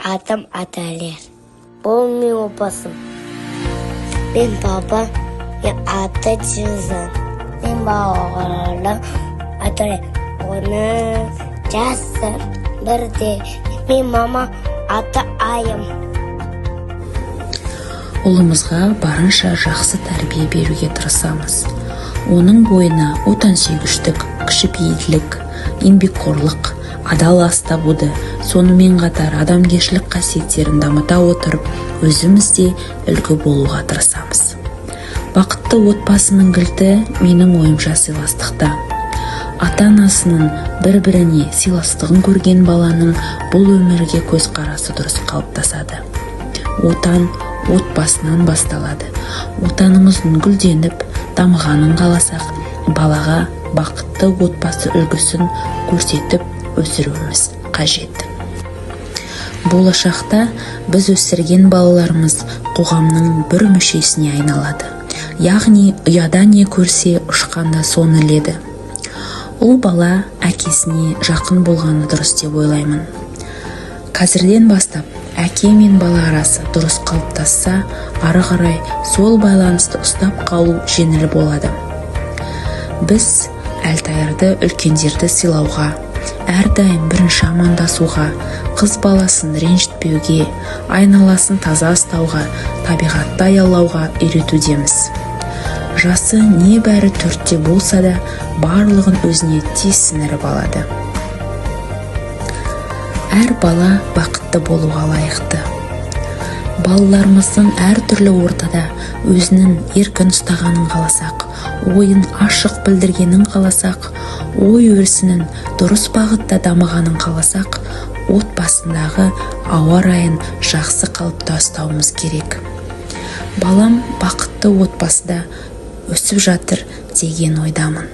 Adım Adaler. Bu benim opasım. Ben baba, ben adı Cizan. Ben babam Adaler. Onu Jasır birde. Ben mama adı Ayım. Ұлымызға барынша жақсы тәрбие беруге тырысамыз. Оның бойына отансүйгіштік, кішіпейілділік, еңбекқорлық, адал ас табуды, сонымен қатар адамгершілік қасиеттерін дамыта отырып, өзіміз де үлгі болуға тырысамыз. Бақытты отбасының кілті менің ойымша сыйластықта. Ата-анасының бір-біріне сыйластығын көрген баланың бұл өмірге көзқарасы дұрыс қалыптасады. Отан отбасынан басталады. Отанымыздың гүлденіп, дамығанын қаласақ, балаға бақытты отбасы үлгісін көрсетіп өсіруіміз қажет. Болашақта біз өсірген балаларымыз қоғамның бір мүшесіне айналады. Яғни ұяда не көрсе ұшқанда соны іледі. Ол бала әкесіне жақын болғаны дұрыс деп ойлаймын. Қазірден бастап әке мен бала арасы дұрыс қалыптасса, ары қарай сол байланысты ұстап қалу жеңіл болады. Біз әлтайырды үлкендерді сыйлауға, әрдайым бірінші амандасуға, қыз баласын ренжітпеуге, айналасын таза ұстауға, табиғатты аялауға үйретудеміз. Жасы небәрі 4-те болса да, барлығын өзіне тез сіңіріп алады. Әр бала бақытты болуға лайықты. Балаларымыздың әр түрлі ортада өзінің еркін ұстағанын қаласақ, ойын ашық білдіргенін қаласақ, ой өрісінің дұрыс бағытта дамығанын қаласақ, отбасындағы ауа райын жақсы қалыпта ұстауымыз керек. Балам бақытты отбасыда өсіп жатыр деген ойдамын.